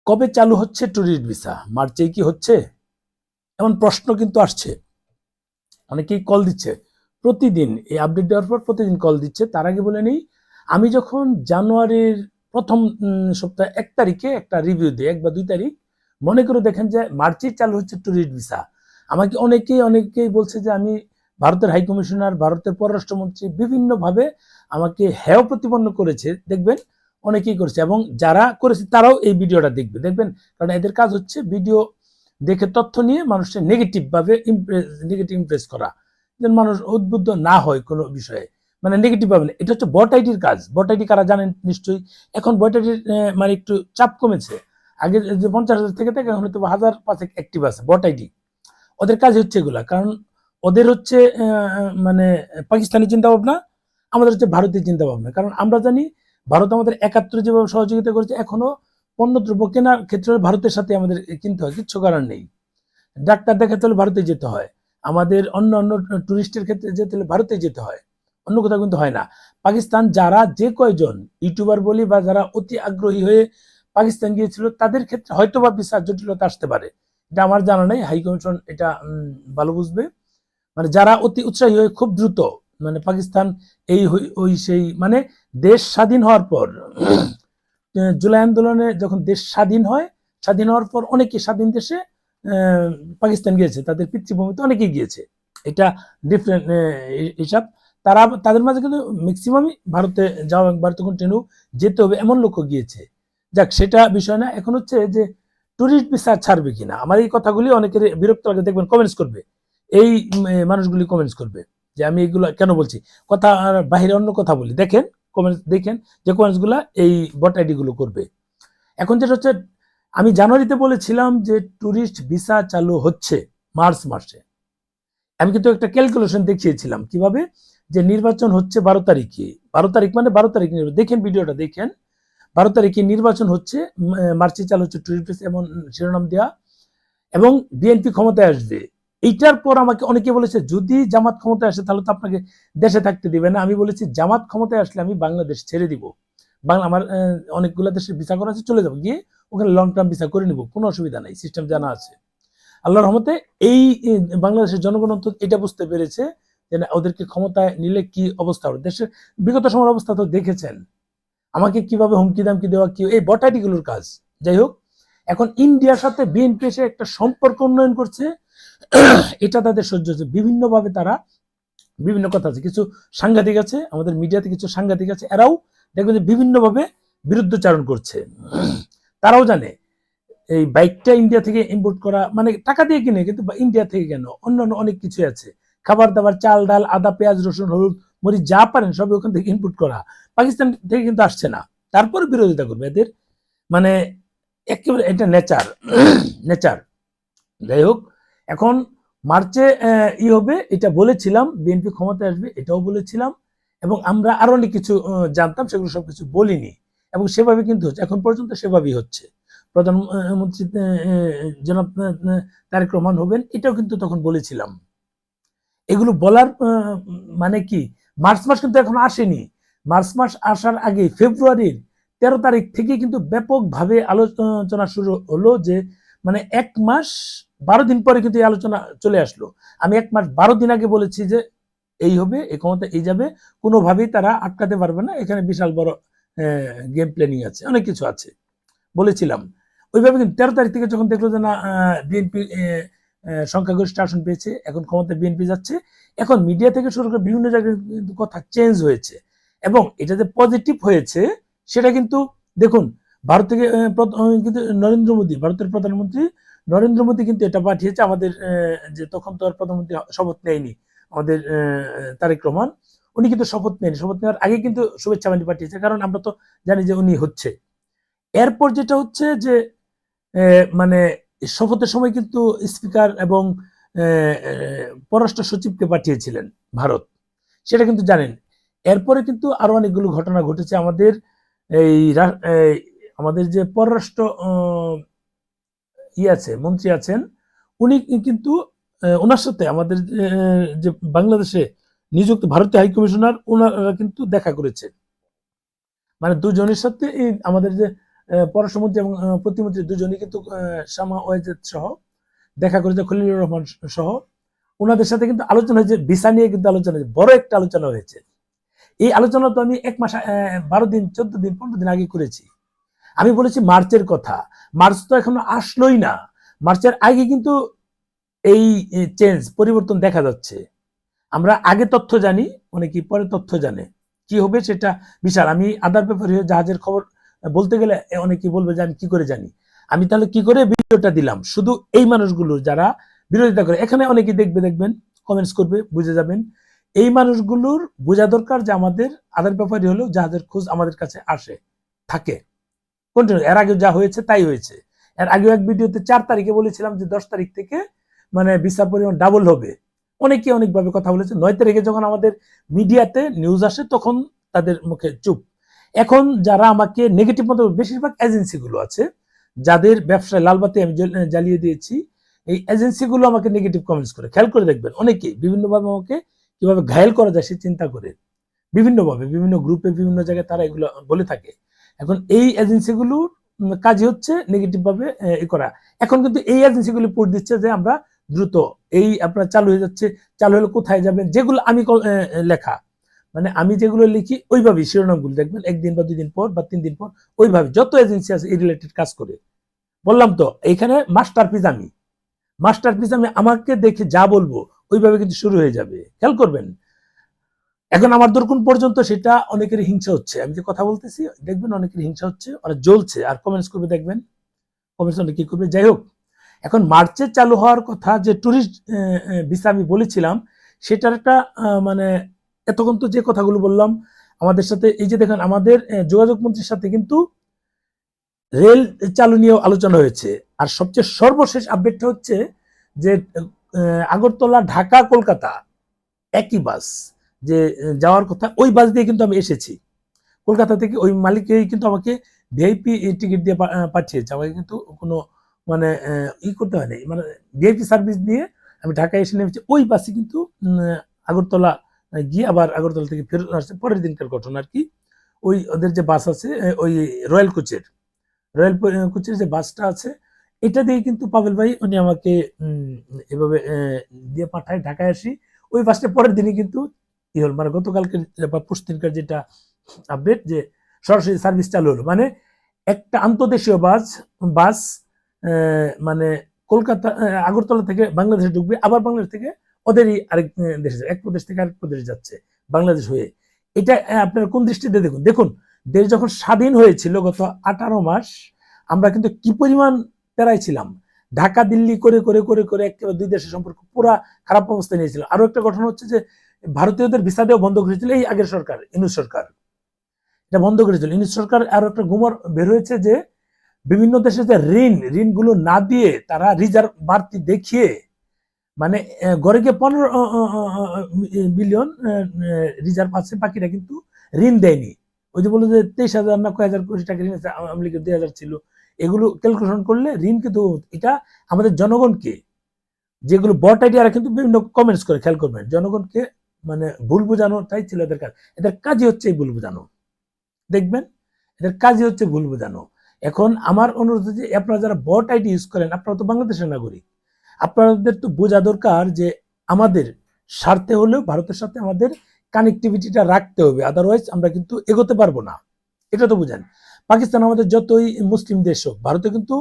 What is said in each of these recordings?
কবে চালু হচ্ছে ট্যুরিস্ট ভিসা? মার্চেই কি হচ্ছে? এমন প্রশ্ন কিন্তু আসছে। অনেকেই কল দিচ্ছে প্রতিদিন, এই আপডেট দেওয়ার পর প্রতিদিন কল দিচ্ছে। তার আগে বলে নেই, আমি যখন জানুয়ারির প্রথম সপ্তাহে 1 তারিখে একটা রিভিউ দিই, 1 বা 2 তারিখ, মনে করে দেখেন যে মার্চেই চালু হচ্ছে ট্যুরিস্ট ভিসা। আমাকে অনেকেই বলছে যে আমি ভারতের হাই কমিশনার, ভারতের পররাষ্ট্রমন্ত্রী, বিভিন্নভাবে আমাকে হেয় প্রতিপন্ন করেছে। দেখবেন অনেকেই করেছে, এবং যারা করেছে তারাও এই ভিডিওটা দেখবেন, কারণ এদের কাজ হচ্ছে ভিডিও দেখে তথ্য নিয়ে মানুষের নেগেটিভ ইমপ্রেস করা, যেন মানুষ উদ্বুদ্ধ না হয় কোনো বিষয়ে, মানে নেগেটিভ ভাবে। এটা হচ্ছে বট আইডির কাজ। বট আইডি কারা জানেন নিশ্চয়ই। এখন বট আইডির মানে একটু চাপ কমেছে। আগে যে 50,000 থেকে এখন হয়তো 1,000 অ্যাক্টিভ আছে বট আইডি। ওদের কাজ হচ্ছে এগুলা, কারণ ওদের হচ্ছে মানে পাকিস্তানি চিন্তা ভাবনা, আমাদের হচ্ছে ভারতীয় চিন্তা ভাবনা। কারণ আমরা জানি ভারত আমাদের 71 যেভাবে সহযোগিতা করেছে, এখনো পণ্যদ্রব্য কেনার ক্ষেত্রে ভারতের সাথে আমাদের কিনতে হয়, কিচ্ছু করার নেই। ডাক্তার দেখাতে হলে ভারতে যেতে হয়, আমাদের অন্য টুরিস্টের ক্ষেত্রে যেতে হলে ভারতে যেতে হয়, অন্য কোথাও কিন্তু হয় না। পাকিস্তান যারা যে কয়জন ইউটিউবার বলি বা যারা অতি আগ্রহী হয়ে পাকিস্তান গিয়েছিল, তাদের ক্ষেত্রে হয়তো বা ভিসার জটিলতা আসতে পারে, এটা আমার জানা নেই। হাই কমিশন এটা ভালো বুঝবে। মানে যারা অতি উৎসাহী হয়ে খুব দ্রুত, মানে পাকিস্তান এই ওই সেই, মানে দেশ স্বাধীন হওয়ার পর জুলাই আন্দোলনে যখন দেশ স্বাধীন হয়, স্বাধীন হওয়ার পর অনেকে স্বাধীন দেশে পাকিস্তান গিয়েছে, তাদের পিতৃভূমিতে অনেকেই গিয়েছে। এটা ডিফারেন্ট হিসাব। তাদের মাঝে কিন্তু ম্যাক্সিমামই ভারতে যাওয়া, ভারতে কন্টিনিউ যেতে হবে এমন লোকও গিয়েছে। যাক, সেটা বিষয় না। এখন হচ্ছে যে ট্যুরিস্ট ভিসা ছাড়বে কিনা, আমার এই কথাগুলি অনেকের বিরক্ত লাগে। দেখবেন কমেন্টস করবে, এই মানুষগুলি কমেন্টস করবে যে আমি এগুলো কেন বলছি, কথা বাহিরে অন্য কথা বলি। দেখেন কমেন্টস, দেখেন যে কমেন্টস গুলা এই বট আইডি গুলো করবে। এখন যেটা হচ্ছে, আমি জানুয়ারিতে বলেছিলাম যে ট্যুরিস্ট ভিসা চালু হচ্ছে মার্চ মাসে। আমি কিন্তু একটা ক্যালকুলেশন দেখিয়েছিলাম কিভাবে, যে নির্বাচন হচ্ছে 12 তারিখে, 12 তারিখ মানে 12 তারিখ দেখেন, ভিডিওটা দেখেন। 12 তারিখে নির্বাচন হচ্ছে, মার্চে চালু হচ্ছে ট্যুরিস্ট ভিসা এমন শিরোনাম দেওয়া, এবং বিএনপি ক্ষমতায় আসবে। এইটার পর আমাকে অনেকে বলেছে যদি জামাত ক্ষমতায় আসে তাহলে তো আপনাকে দেশে থাকতে দিবে না। আমি বলেছি জামাত ক্ষমতায় আসলে আমি বাংলাদেশ ছেড়ে দিব, বাংলা আমার অনেকগুলো দেশের ভিসা করা আছে, চলে যাবো, গিয়ে ওখানে লং টার্ম ভিসা করে নিব, কোনো অসুবিধা নাই, সিস্টেম জানা আছে। আল্লাহর রহমতে এই বাংলাদেশের জনগণ অন্তত এটা বুঝতে পেরেছে যে ওদেরকে ক্ষমতায় নিলে কি অবস্থা হবে। দেশের বিগত সময়ের অবস্থা তো দেখেছেন, আমাকে কিভাবে হুমকি দামকি দেওয়া, কি এই বটাইডিগুলোর কাজ। যাই হোক, এখন ইন্ডিয়ার সাথে বিএনপি এসে একটা সম্পর্ক উন্নয়ন করছে, এটা তাদের সহ্য হচ্ছে। বিভিন্নভাবে তারা বিভিন্ন কথা আছে, কিছু সাংঘাতিক আছে আমাদের মিডিয়াতে, কিছু সাংঘাতিক আছে, এরাও দেখবেন যে বিভিন্নভাবে বিরুদ্ধচারণ করছে। তারাও জানে এই বাইকটা ইন্ডিয়া থেকে ইম্পোর্ট করা, মানে টাকা দিয়ে কিনে, কিন্তু ইন্ডিয়া থেকে কেন, অন্যান্য অনেক কিছু আছে, খাবার দাবার, চাল ডাল, আদা পেঁয়াজ রসুন হলুদ মরিচ যা পারেন সব ওখান থেকে ইনপুট করা, পাকিস্তান থেকে কিন্তু আসছে না। তারপর বিরোধিতা করবে এদের, মানে একেবারে এটা নেচার নেচার। যাই হোক, এখন মার্চে হবে এটা বলেছিলাম, বিএনপি ক্ষমতায় আসবে এটাও বলেছিলাম, এবং আমরা আরো অনেক কিছু জানতাম, সেগুলো সবকিছু বলিনি, এবং সেভাবে কিন্তু হচ্ছে, এখন পর্যন্ত সেভাবেই হচ্ছে। প্রধানমন্ত্রী জনাব তারেক রহমান হবেন, এটাও কিন্তু তখন বলেছিলাম। এগুলো বলার মানে কি, মার্চ মাস কিন্তু এখন আসেনি। মার্চ মাস আসার আগে ফেব্রুয়ারির 13 তারিখ থেকে কিন্তু ব্যাপকভাবে আলোচনা শুরু হলো, যে মানে 1 মাস 12 দিন পরে কিন্তু এই আলোচনা চলে আসলো। আমি 1 মাস 12 দিন আগে বলেছি যে এই হবে, এই ক্ষমতা এই যাবে, কোনোভাবেই তারা আটকাতে পারবে না, এখানে বিশাল বড় গেম প্ল্যানিং আছে, অনেক কিছু আছে বলেছিলাম। ওইভাবে কিন্তু 13 তারিখ থেকে যখন দেখলো যে না, বিএনপি সংখ্যাগরিষ্ঠ আসন পেয়েছে, এখন ক্ষমতায় বিএনপি যাচ্ছে, এখন মিডিয়া থেকে শুরু করে বিভিন্ন জায়গায় কিন্তু কথা চেঞ্জ হয়েছে, এবং এটা যে পজিটিভ হয়েছে সেটা কিন্তু দেখুন, ভারত থেকে কিন্তু নরেন্দ্র মোদী, ভারতের প্রধানমন্ত্রী নরেন্দ্র মোদী কিন্তু এটা পাঠিয়েছে আমাদের, যে তখন তো আর প্রধানমন্ত্রী শপথ নেয়নি আমাদের তারেক রহমান, উনি কিন্তু শপথ নেয়নি, শপথ নেওয়ার আগে কিন্তু শুভেচ্ছা বাণী পাঠিয়েছে, কারণ আমরা তো জানি যে উনি হচ্ছে। এরপর যেটা হচ্ছে যে মানে শপথের সময় কিন্তু স্পিকার এবং পররাষ্ট্র সচিবকে পাঠিয়েছিলেন ভারত, সেটা কিন্তু জানেন। এরপরে কিন্তু আরো অনেকগুলো ঘটনা ঘটেছে। আমাদের এই আমাদের যে পররাষ্ট্র আছে, মন্ত্রী আছেন, উনি কিন্তু ওনার সাথে আমাদের যে বাংলাদেশে নিযুক্ত ভারতীয় হাই কমিশনার, ওনারা কিন্তু দেখা করেছে, মানে দুজনের সাথে আমাদের যে পররাষ্ট্রমন্ত্রী এবং প্রতিমন্ত্রী দুজনই কিন্তু শামা ওয়াজেদ সহ দেখা করেছে, খলিলুর রহমান সহ ওনাদের সাথে কিন্তু আলোচনা হয়েছে, ভিসা নিয়ে কিন্তু আলোচনা হয়েছে, বড় একটা আলোচনা হয়েছে। এই আলোচনা তো আমি 1 মাস 12 দিন 14 দিন 15 দিন আগে করেছি। আমি বলেছি মার্চের কথা, মার্চ তো এখনো আসলোই না, মার্চের আগে কিন্তু এই পরিবর্তন দেখা যাচ্ছে। আমরা আগে তথ্য জানি, অনেকে পরে তথ্য জানে, কি হবে সেটা বিশাল। আমি আদার পেপার হয়ে জাহাজের খবর বলতে গেলে অনেকে বলবে যে আমি কি করে জানি। আমি তাহলে কি করে ভিডিওটা দিলাম, শুধু এই মানুষগুলো যারা বিরোধিতা করে, এখানে অনেকে দেখবেন, কমেন্টস করবে, বুঝে যাবেন। এই মানুষগুলোর বোঝা দরকার যে আমাদের আদার পেপারই হলো জাহাজের খোঁজ আমাদের কাছে আসে থাকে কন্টিনিউ। এর আগে যা হয়েছে তাই হয়েছে। এর আগে এক ভিডিওতে 4 তারিখে বলেছিলাম যে 10 তারিখ থেকে মানে ভিসার পরিমাণ ডাবল হবে। অনেকে অনেকভাবে কথা বলেছে। 9 তারিখে যখন আমাদের মিডিয়াতে নিউজ আসে তখন তাদের মুখে চুপ। এখন যারা আমাকে নেগেটিভ মতো, বেশিরভাগ এজেন্সিগুলো আছে যাদের ব্যবসায় লালবাতি আমি জ্বালিয়ে দিয়েছি, এই এজেন্সিগুলো আমাকে নেগেটিভ কমেন্টস করে, খেয়াল করে দেখবেন, অনেকেই বিভিন্নভাবে আমাকে কিভাবে ঘায়েল করা যায় সে চিন্তা করে, বিভিন্নভাবে বিভিন্ন গ্রুপে বিভিন্ন জায়গায় তারা এগুলো বলে থাকে। এখন এই এজেন্সিগুলোর কাজই হচ্ছে নেগেটিভ ভাবে করা। এখন কিন্তু এই এজেন্সিগুলো পোস্ট দিচ্ছে যে আমরা দ্রুত এই আপনার চালু হয়ে যাচ্ছে, চালু হলে কোথায় যাবেন, যেগুলো আমি লেখা, মানে আমি যেগুলো লিখি ওইভাবেই শিরোনামগুলো দেখবেন 1 দিন বা 2 দিন পর বা 3 দিন পর ওইভাবে যত এজেন্সি আছে এই রিলেটেড কাজ করে। বললাম তো এইখানে মাস্টারপিস আমি আমাকে দেখে যা বলবো ওইভাবে কিন্তু শুরু হয়ে যাবে, খেয়াল করবেন। এখন আমার দরকুন পর্যন্ত সেটা অনেকের হিংসা হচ্ছে, আমি যে কথা বলতেছি দেখবেন অনেকের হিংসা হচ্ছে, ওরা জ্বলছে আর কমেন্টস করবে, দেখবেন কমেন্টস অনেকে করবে। যাই হোক, এখন মার্চে চালু হওয়ার কথা যে ট্যুরিস্ট ভিসা আমি বলেছিলাম, সেটার একটা মানে এতক্ষণ তো যে কথাগুলো বললাম আমাদের সাথে, এই যে দেখেন আমাদের যোগাযোগ মন্ত্রীর সাথে কিন্তু রেল চালু নিয়েও আলোচনা হয়েছে। আর সবচেয়ে সর্বশেষ আপডেটটা হচ্ছে যে আগরতলা ঢাকা কলকাতা একই বাস যে যাওয়ার কথা, ওই বাস দিয়ে কিন্তু আমি এসেছি কলকাতা থেকে। ওই মালিকই কিন্তু আমাকে ভিআইপি টিকিট দিয়ে পাঠিয়েছে, আমাকে কিন্তু কোনো মানে করতে হয় নাই, মানে ভিআইপি সার্ভিস দিয়ে আমি ঢাকায় এসে নেমেছি। ওই বাসে কিন্তু আগরতলা গিয়ে আবার আগরতলা থেকে ফেরত আসছে, পরের দিনকার ঘটনা আর কি। ওই ওদের যে বাস আছে, ওই রয়্যাল কোচের যে বাসটা আছে, এটা দিয়ে কিন্তু পাবেল ভাই উনি আমাকে এভাবে দিয়ে পাঠায়, ঢাকায় আসি। ওই বাসটা পরের দিনই কিন্তু কি হল, মানে গতকালকে বা পরশুদিনকার যেটা আপডেট যে সরাসরি সার্ভিস চালু হলো, মানে একটা আন্তর্দেশীয় বাস মানে কলকাতা আগরতলা থেকে বাংলাদেশে ঢুকবে, আবার বাংলাদেশ থেকে ওদেরই আরেক দেশে, এক প্রদেশ থেকে আরেক প্রদেশে যাচ্ছে বাংলাদেশ হয়ে। এটা আপনার কোন দৃষ্টিতে দেখুন দেশ যখন স্বাধীন হয়েছিল গত 18 মাস, আমরা কিন্তু কি পরিমাণ প্যারায় ছিলাম, ঢাকা দিল্লি করে করে করে করে একেবারে দুই দেশের সম্পর্ক পুরা খারাপ অবস্থায় নিয়েছিল। আরো একটা ঘটনা হচ্ছে যে ভারতীয়দের ভিসা দেওয়া বন্ধ করেছিল এই আগের সরকার, ইউনূস সরকার এটা বন্ধ করেছিল। ইউনূস সরকার আরো একটা গুমর বের হয়েছে যে বিভিন্ন দেশে যে ঋণগুলো না দিয়ে তারা রিজার্ভ বাড়তি দেখিয়ে, মানে গড়ে গিয়ে 15 বিলিয়ন রিজার্ভ আছে, বাকিটা কিন্তু ঋণ দেয়নি। ওই যে বললো যে 23,000 না কয় হাজার কোটি টাকা ঋণ আছে, আওয়ামী লীগের 2,000 ছিল। এগুলো ক্যালকুলেশন করলে ঋণ কিন্তু এটা আমাদের জনগণকে, যেগুলো বট আইডিয়ারা কিন্তু বিভিন্ন কমেন্টস করে, খেয়াল করবেন, জনগণকে মানে ভুল বোঝানোটাই ছিল এদের কাজ। এদের কাজই হচ্ছে এই ভুল বোঝানো, দেখবেন এদের কাজই হচ্ছে ভুল বোঝানো। এখন আমার অনুরোধ যে আপনারা যারা বট আইডি ইউজ করেন, আপনারা তো বাংলাদেশের নাগরিক, আপনাদের তো বোঝা দরকার যে আমাদের স্বার্থে হলেও ভারতের সাথে আমাদের কানেক্টিভিটিটা রাখতে হবে, আদারওয়াইজ আমরা কিন্তু এগোতে পারবো না, এটা তো বুঝেন। পাকিস্তান আমাদের যতই মুসলিম দেশ হোক, ভারতে কিন্তু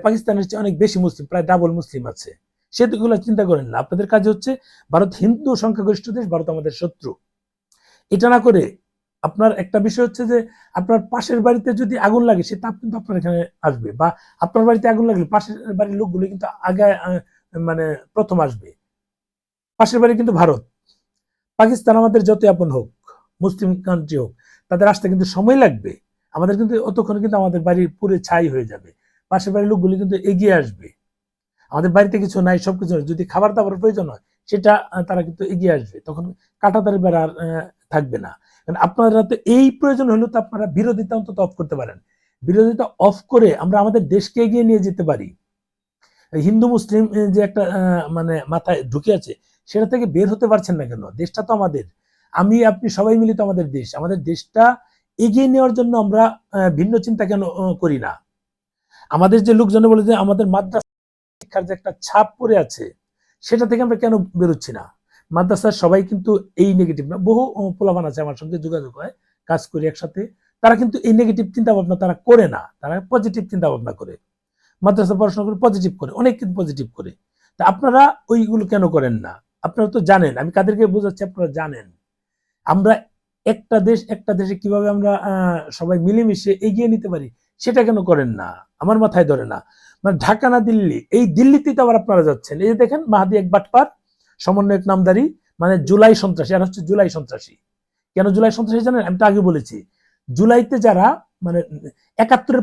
পাকিস্তানের চেয়ে অনেক বেশি মুসলিম, প্রায় ডাবল মুসলিম আছে, সেগুলো চিন্তা করেন না। আপনাদের কাজ হচ্ছে, ভারত হিন্দু সংখ্যাগরিষ্ঠ দেশ, ভারত আমাদের শত্রু, এটা না করে আপনার একটা বিষয় হচ্ছে যে আপনার পাশের বাড়িতে যদি আগুন লাগে সে তাপ কিন্তু আপনার এখানে আসবে, বা আপনার বাড়িতে আগুন লাগলে পাশের বাড়ির লোকগুলো কিন্তু আগে মানে প্রথম আসবে। পাশের বাড়ি কিন্তু ভারত, পাকিস্তান আমাদের যতই আপন হোক, মুসলিম কান্ট্রি হোক, তাদের আসতে কিন্তু সময় লাগবে। আমাদের কিন্তু অতক্ষণ কিন্তু আমাদের বাড়ি পুরো ছাই হয়ে যাবে, পাশের বাড়ির লোকগুলি কিন্তু এগিয়ে আসবে। আমাদের বাড়িতে কিছু নাই, সবকিছু যদি খাবার দাবার প্রয়োজন হয় সেটা তারা কিন্তু এগিয়ে আসবে, তখন কাঁটাতারের বেড়া আর থাকবে না। কারণ আপনারা তো এই প্রয়োজন হলেও তো আপনারা বিরোধিতা অন্তত অফ করতে পারেন, বিরোধিতা অফ করে আমরা আমাদের দেশকে এগিয়ে নিয়ে যেতে পারি। হিন্দু মুসলিম যে একটা মানে মাথায় ঢুকে আছে, সেটা থেকে বের হতে পারছেন না কেন? দেশটা তো আমাদের, আমি আপনি সবাই মিলিত আমাদের দেশ, আমাদের দেশটা এগিয়ে নেওয়ার জন্য আমরা ভিন্ন চিন্তা কেন করি না? আমাদের যে লোকজন বলে যে আমাদের মাদ্রাসা শিক্ষার যে একটা ছাপ পড়ে আছে, সেটা থেকে আমরা কেন বেরোচ্ছি না? মাদ্রাসার সবাই কিন্তু এই নেগেটিভ না, বহু পোলাপান আছে আমার সঙ্গে যোগাযোগ হয়, কাজ করি একসাথে, তারা কিন্তু এই নেগেটিভ চিন্তা ভাবনা তারা করে না, তারা পজিটিভ চিন্তা ভাবনা করে, মাদ্রাসা পড়াশোনা করে পজিটিভ করে, অনেক কিন্তু পজিটিভ করে। তা আপনারা ওইগুলো কেন করেন না? আপনারা তো জানেন, আমি কাদেরকে বোঝাচ্ছি, আপনারা জানেন আমরা একটা দেশে কিভাবে আমরা সবাই মিলেমিশে এগিয়ে নিতে পারি, সেটা কেন করেন না? আমার মাথায় ধরে না। মানে ঢাকা না দিল্লি, এই দিল্লিতেই তো আবার আপনারা যাচ্ছেন। এই যে দেখেন মাহাদি এক বাটপার, সমন্বয়ক নামদারি, মানে জুলাই সন্ত্রাসী, আর হচ্ছে জুলাই সন্ত্রাসী। কেন জুলাই সন্ত্রাসী জানেন? আমি তো আগে বলেছি, জুলাইতে যারা মানে ৭১-এর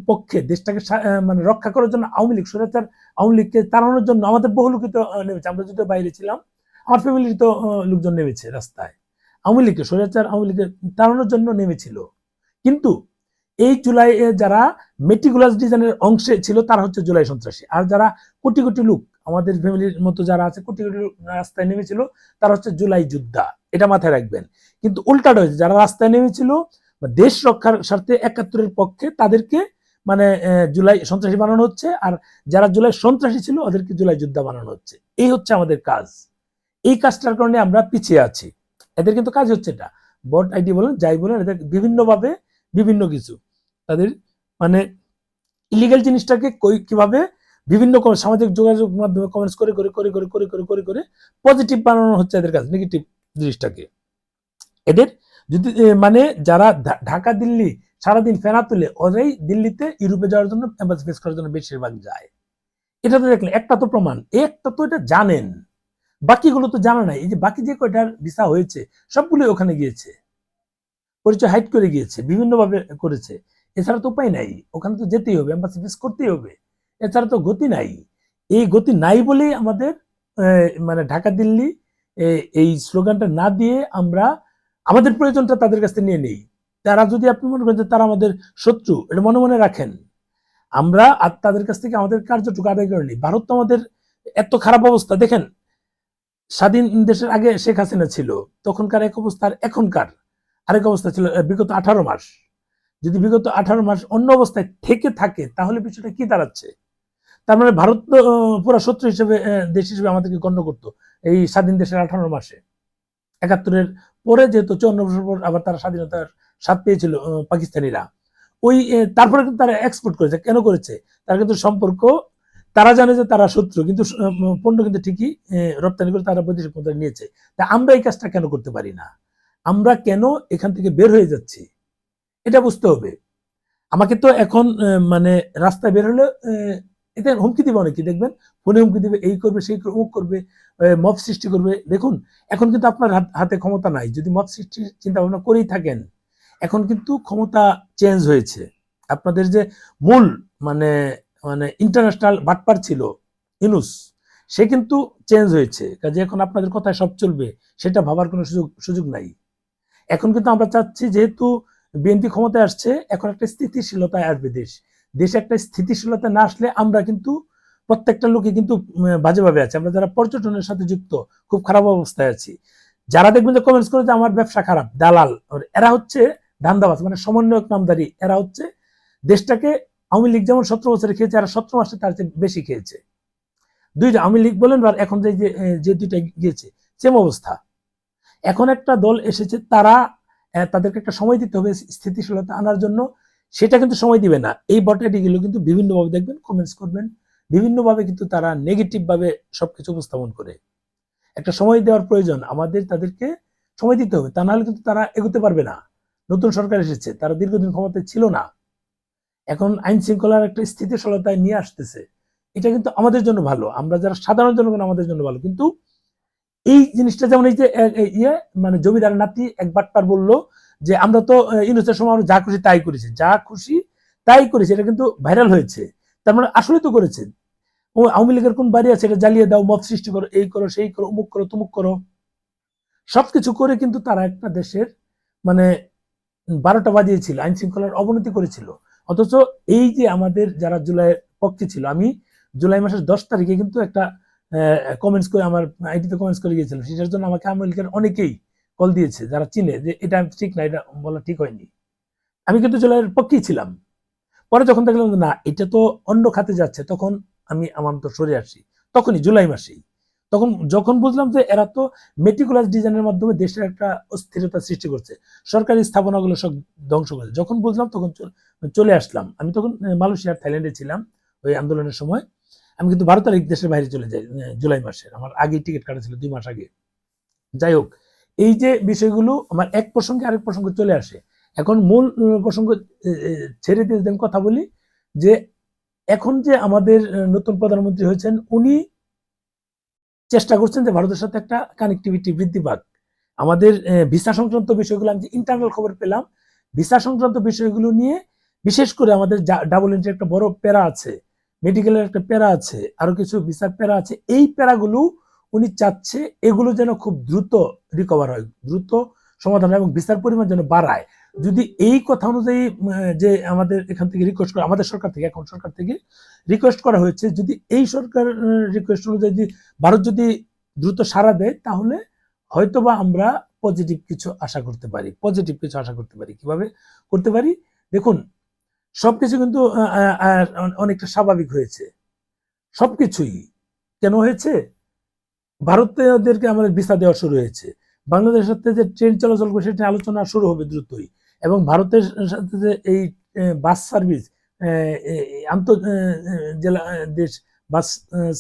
পক্ষে দেশটাকে মানে রক্ষা করার জন্য আওয়ামী লীগ স্বৈরাচার আওয়ামী লীগকে তাড়ানোর জন্য আমাদের বহু লোকই তো নেমেছে। আমরা যদি বাইরে ছিলাম, আমার ফ্যামিলির তো লোকজন নেমেছে রাস্তায়, আওয়ামী লীগকে স্বৈরাচার আওয়ামী লীগকে তাড়ানোর জন্য নেমেছিল। কিন্তু এই জুলাই যারা মেটিকুলাস ডিজাইনের অংশে ছিল তারা হচ্ছে জুলাই সন্ত্রাসী। আর যারা কোটি কোটি লোক আমাদের ফ্যামিলির মতো যারা আছে কোটি কোটি লোক রাস্তায় নেমেছিল, তারা হচ্ছে জুলাই যোদ্ধা। এটা মাথায় রাখবেন। কিন্তু উল্টাটা হয়েছে, যারা রাস্তায় নেমেছিল দেশ রক্ষার স্বার্থে ৭১-এর পক্ষে, তাদেরকে মানে জুলাই সন্ত্রাসী বানানো হচ্ছে, আর যারা জুলাই সন্ত্রাসী ছিল ওদেরকে জুলাই যোদ্ধা বানানো হচ্ছে। এই হচ্ছে আমাদের কাজ। এই কাজটার কারণে আমরা পিছিয়ে আছি। এদের কিন্তু কাজ হচ্ছে এটা, বট আইডি বলেন যাই বলেন, এদের বিভিন্নভাবে বিভিন্ন কিছু তাদের মানে ইলিগাল জিনিসটাকে কিভাবে বিভিন্ন সামাজিক যোগাযোগ মাধ্যমে কমেন্টস করে করে করে করে করে করে করে করে পজিটিভ বানানো হচ্ছে এদের কাছে, নেগেটিভ জিনিসটাকে। এদের যদি মানে যারা ঢাকা দিল্লি সারাদিন ফেনা তুলে, ওরাই দিল্লিতে ইউরোপে যাওয়ার জন্য এম্বাসি ফেস করার জন্য বেশিরভাগ যায়। এটা তো দেখলেন, একটা তো প্রমাণ, একটা তো এটা জানেন, বাকিগুলো তো জানা নাই। এই যে বাকি যে কয়টার ভিসা হয়েছে সবগুলোই ওখানে গিয়েছে, পরিচয় হাইড করে গিয়েছে, বিভিন্নভাবে করেছে। এছাড়া তো উপায় নাই, ওখানে তো যেতেই হবে, এম্বাসি ফেস করতেই হবে, এছাড়া তো গতি নাই। এই গতি নাই বলেই আমাদের মানে ঢাকা দিল্লি এই স্লোগানটা না দিয়ে আমরা আমাদের প্রয়োজনটা তাদের কাছ থেকে নিয়ে নেই। তারা যদি আপনি মনে করেন যে তারা আমাদের শত্রু, এটা মনে মনে রাখেন, আমরা আর তাদের কাছ থেকে আমাদের কার্যটুকু আদায় করে নিই। ভারত তো আমাদের এত খারাপ অবস্থা দেখেন, স্বাধীন দেশের আগে শেখ হাসিনা ছিল, তখনকার এক অবস্থা আর এখনকার আরেক অবস্থা ছিল। বিগত 18 মাস, যদি বিগত 18 মাস অন্য অবস্থায় থেকে থাকে, তাহলে বিষয়টা কি দাঁড়াচ্ছে? তার মানে ভারত পুরো শত্রু হিসেবে দেশ হিসেবে আমাদেরকে গণ্য করতো এই স্বাধীন দেশের 18 মাসে। ৭১-এর পরে যেহেতু 54 বছর পর আবার তারা স্বাধীনতার স্বাদ পেয়েছিল পাকিস্তানিরা, ওই তারপরে কিন্তু তারা এক্সপোর্ট করেছে। কেন করেছে? তারা কিন্তু সম্পর্ক, তারা জানে যে তারা শত্রু, কিন্তু পণ্য কিন্তু ঠিকই রপ্তানি করে তারা বৈদেশিক মুদ্রা নিয়েছে। তা আমরা এই কাজটা কেন করতে পারি না? আমরা কেন এখান থেকে বের হয়ে যাচ্ছি? এটা বুঝতে হবে। আমাকে তো এখন মানে রাস্তায় বের হলে এতে হুমকি দিবে অনেকে, দেখবেন ফোনে হুমকি দিবে, এই করবে সেই করবে, মুখ করবে, মব সৃষ্টি করবে। দেখুন এখন কিন্তু আপনার হাতে ক্ষমতা নাই, যদি মব সৃষ্টির চিন্তা ভাবনা করেই থাকেন। এখন কিন্তু ক্ষমতা চেঞ্জ হয়েছে। আপনাদের যে মূল মানে মানে ইন্টারন্যাশনাল বাটপার ছিল ইউনূস, সে কিন্তু চেঞ্জ হয়েছে, কাজে এখন আপনাদের কথায় সব চলবে সেটা ভাবার কোনো সুযোগ নাই। এখন কিন্তু আমরা চাচ্ছি, যেহেতু বিএনপি ক্ষমতায় আসছে, এখন একটা স্থিতিশীলতায় আসবে দেশে একটা স্থিতিশীলতা না আসলে আমরা কিন্তু প্রত্যেকটা লোকে কিন্তু বাজেভাবে আছে। আমরা যারা পর্যটনের সাথে যুক্ত খুব খারাপ অবস্থায় আছি। যারা দেখবেন যে কমেন্টস করে যে আমার ব্যবসা খারাপ, দালাল, এরা হচ্ছে ধান্দাবাজ, মানে সমন্বয়ক নামদারি। এরা হচ্ছে দেশটাকে, আওয়ামী লীগ যেমন 17 বছরে খেয়েছে, এরা 17 মাসে তার চেয়ে বেশি খেয়েছে। দুইটা আওয়ামী লীগ বলেন আর এখন যে দুইটা গিয়েছে সেম অবস্থা। এখন একটা দল এসেছে, তারা তাদেরকে একটা সময় দিতে হবে স্থিতিশীলতা আনার জন্য, সেটা কিন্তু সময় দিবে না। এই বটগাটিগুলো কিন্তু বিভিন্নভাবে দেখবেন, কমেন্টস করবেন, বিভিন্নভাবে কিন্তু তারা নেগেটিভ ভাবে সবকিছু উপস্থাপন করে। একটা সময় দেওয়ার প্রয়োজন, আমাদের তাদেরকে সময় দিতে হবে, তা নাহলে কিন্তু তারা এগোতে পারবে না। নতুন সরকার এসেছে, তারা দীর্ঘদিন ক্ষমতায় ছিল না, এখন আইন শৃঙ্খলার একটা স্থিতিশীলতায় নিয়ে আসতেছে। এটা কিন্তু আমাদের জন্য ভালো, আমরা যারা সাধারণ জনগণ আমাদের জন্য ভালো। কিন্তু এই জিনিসটা যেমন এই যে মানে জমিদার নাতি এক বাটপার বললো যে আমরা তো ইউনূসের সময় আমরা যা খুশি তাই করেছি, যা খুশি তাই করেছি, এটা কিন্তু ভাইরাল হয়েছে। তার মানে আসলে তো করেছে। ও আওয়ামী লীগের কোন বাড়ি আছে, এটা জ্বালিয়ে দাও, মত সৃষ্টি করো, এই করো সেই করো, অমুক করো তুমুক করো, সবকিছু করে কিন্তু তারা একটা দেশের মানে 12টা বাজিয়েছিল, আইন শৃঙ্খলার অবনতি করেছিল। অথচ এই যে আমাদের যারা জুলাইয়ের পক্ষে ছিল, আমি জুলাই মাসের 10 তারিখে কিন্তু একটা কমেন্টস করে আমার আইডিতে কমেন্টস করে গিয়েছিলাম, সেটার জন্য আমাকে আওয়ামী লীগের অনেকেই কল দিয়েছে যারা চিনে যে এটা ঠিক না, এটা বলা ঠিক হয়নি। আমি কিন্তু জুলাইয়ের পক্ষেই ছিলাম। পরে যখন দেখলাম না এটা তো অন্য খাতে যাচ্ছে, তখন আমি আমার তো সরে আসি, তখনই জুলাই মাসেই। তখন যখন বুঝলাম যে এরা তো মেটিকুলাস ডিজাইনের মাধ্যমে দেশের একটা অস্থিরতা সৃষ্টি করছে, সরকারি স্থাপনাগুলো সব ধ্বংস করছে, যখন বুঝলাম তখন চলে আসলাম। আমি তখন মালয়েশিয়ার থাইল্যান্ডে ছিলাম ওই আন্দোলনের সময়। আমি কিন্তু ভারতের এক দেশের বাইরে চলে যাই জুলাই মাসে, আমার আগে টিকিট কাটা ছিল 2 মাস আগে। যাই হোক, এই যে বিষয়গুলো আমার এক প্রসঙ্গে আরেক প্রসঙ্গে চলে আসে। এখন মূল প্রসঙ্গ ছেড়ে দিয়ে আমি কথা বলি যে এখন যে আমাদের নতুন প্রধানমন্ত্রী হয়েছেন, উনি চেষ্টা করছেন যে ভারতের সাথে একটা কানেক্টিভিটি বৃদ্ধি পাক। আমাদের ভিসা সংক্রান্ত বিষয়গুলো আমি যে ইন্টারনাল খবর পেলাম, ভিসা সংক্রান্ত বিষয়গুলো নিয়ে বিশেষ করে আমাদের ডাবল এন্ট্রি একটা বড় প্যারা আছে, মেডিকেলের একটা প্যারা আছে, আরো কিছু ভিসার প্যারা আছে। এই প্যারাগুলো উনি চাচ্ছে এগুলো যেন খুব দ্রুত রিকভার হয়, দ্রুত সমাধান হয় এবং ভিসার পরিমাণ যেন বাড়ায়। যদি এই কথা অনুযায়ী যে আমাদের এখান থেকে রিকোয়েস্ট করা, আমাদের সরকার থেকে, এখন সরকার থেকে রিকোয়েস্ট করা হয়েছে, যদি এই সরকার রিকোয়েস্ট অনুযায়ী ভারত যদি দ্রুত সাড়া দেয়, তাহলে হয়তোবা আমরা পজিটিভ কিছু আশা করতে পারি। পজিটিভ কিছু আশা করতে পারি। কিভাবে করতে পারি? দেখুন, সবকিছু কিন্তু অনেকটা স্বাভাবিক হয়েছে। সবকিছুই কেন হয়েছে? ভারতীয়দেরকে আমাদের ভিসা দেওয়া শুরু হয়েছে। বাংলাদেশের সাথে যে ট্রেন চলাচল করে সেটা আলোচনা শুরু হবে দ্রুতই, এবং ভারতের সাথে যে এই বাস সার্ভিস, আন্তঃ জেলা দেশ বাস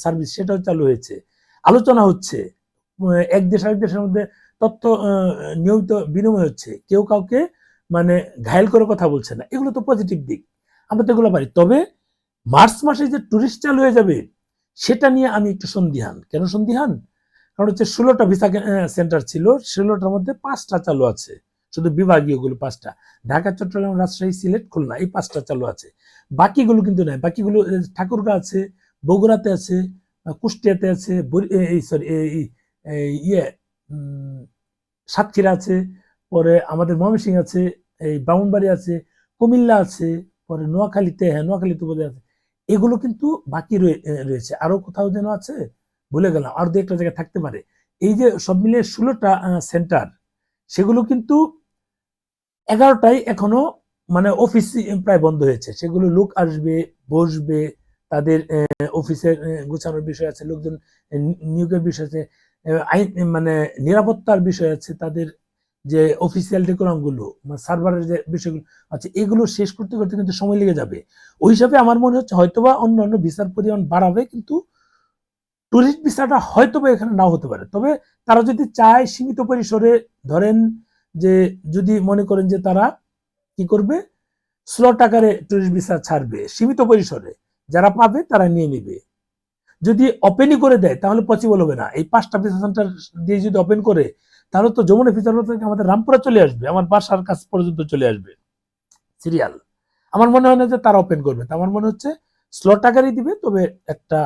সার্ভিস, সেটাও চালু হয়েছে। আলোচনা হচ্ছে, এক দেশ আরেক দেশের মধ্যে তথ্য নিয়মিত বিনিময় হচ্ছে, কেউ কাউকে মানে ঘায়েল করে কথা বলছে না। এগুলো তো পজিটিভ দিক, আমরা তো এগুলো পারি। তবে মার্চ মাসে যে টুরিস্ট চালু হয়ে যাবে সেটা নিয়ে আমি একটু সন্দিহান। কেন সন্দিহান? কারণ হচ্ছে 16টা ভিসা সেন্টার ছিল, 16টার মধ্যে 5টা চালু আছে, শুধু বিভাগীয় গুলো 5টা, ঢাকা, চট্টগ্রাম, রাজশাহী, সিলেট, খুলনা, এই 5টা চালু আছে। বাকিগুলো কিন্তু নাই। বাকিগুলো ঠাকুরগাঁ আছে, বগুড়াতে আছে, কুষ্টিয়াতে আছে, ইয়ে সাতক্ষীরা আছে, পরে আমাদের ময়মনসিংহ আছে, এই ব্রাহ্মণবাড়ি আছে, কুমিল্লা আছে, পরে নোয়াখালীতে, হ্যাঁ নোয়াখালীতে বোধহয় আছে। এগুলো কিন্তু বাকি রয়েছে, আরো কোথাও যেন আছে, ভুলে গেলাম, আর দু একটা জায়গায় থাকতে পারে। এই যে সব মিলিয়ে 16টা সেন্টার, সেগুলো কিন্তু 11টাই এখনো মানে অফিস প্রায় বন্ধ হয়েছে। সেগুলো লোক আসবে, বসবে, তাদের অফিসের গোছানোর বিষয় আছে, লোকজন নিয়োগের বিষয় আছে, আইন মানে নিরাপত্তার বিষয় আছে, তাদের যে অফিসিয়াল ডেকোরাম গুলো, সার্ভারের যে বিষয়গুলো আছে, এগুলো শেষ করতে করতে কিন্তু সময় লেগে যাবে। ওই হিসাবে আমার মনে হচ্ছে হয়তোবা অন্যান্য ভিসার পরিমাণ বাড়াবে, কিন্তু টুরিস্ট ভিসাটা হয়তোবা এখানে নাও হতে পারে। তবে তারা যদি চায় সীমিত পরিসরে, ধরেন যে যদি মনে করেন যে তারা কি করবে, স্লট আকারে টুরিস্ট ভিসা ছাড়বে সীমিত পরিসরে, যারা পাবে তারা নিয়ে নিবে। যদি ওপেনই করে দেয় তাহলে পসিবল হবে না। এই 5টা ভিসা সেন্টার দিয়ে যদি ওপেন করে, তাহলে তো যমুনা ভিসা থেকে আমাদের রামপুরা চলে আসবে, আমার বাসার কাছ পর্যন্ত চলে আসবে সিরিয়াল। আমার মনে হয় না যে তারা ওপেন করবে। আমার মনে হচ্ছে স্লট আকারেই দিবে, তবে একটা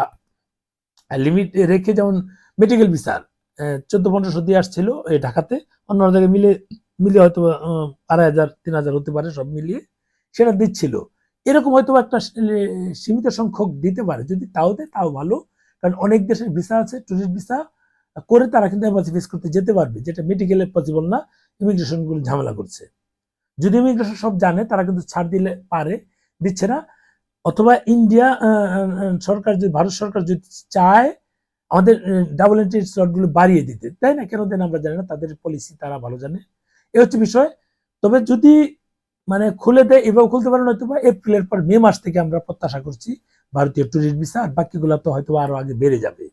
লিমিট রেখে, যেমন মেডিকেল ভিসার 1400-1500 দিয়ে আসছিল এই ঢাকাতে, অন্য জায়গায় মিলে মিলে হয়তো 2500-3000 হতে পারে, সব মিলিয়ে সেটা দিচ্ছিল। এরকম হয়তো একটা সীমিত সংখ্যক দিতে পারে, যদি তাও দেয় তাও ভালো। কারণ অনেক দেশের ভিসা আছে, টুরিস্ট ভিসা করে তারা কিন্তু এম্বাসি ফেস করতে যেতে পারবে, যেটা মেডিকেলে পসিবল না, ইমিগ্রেশন গুলো ঝামেলা করছে। যদি ইমিগ্রেশন সব জানে, তারা কিন্তু ছাড় দিলে পারে, দিচ্ছে না। অথবা ইন্ডিয়া সরকার, যদি ভারত সরকার যদি চায় আমাদের ডাবল এন্ট্রি স্লট গুলো বাড়িয়ে দিতে, তাই না? কেন দেন আমরা জানি না, তাদের পলিসি তারা ভালো জানে, এ হচ্ছে বিষয়। তবে যদি মানে খুলে দেয়, এভাবে খুলতে পারে, হয়তো বা এপ্রিলের পর মে মাস থেকে আমরা প্রত্যাশা করছি ভারতীয় টুরিস্ট ভিসা, আর বাকিগুলো তো হয়তো আরো আগে বেড়ে যাবে।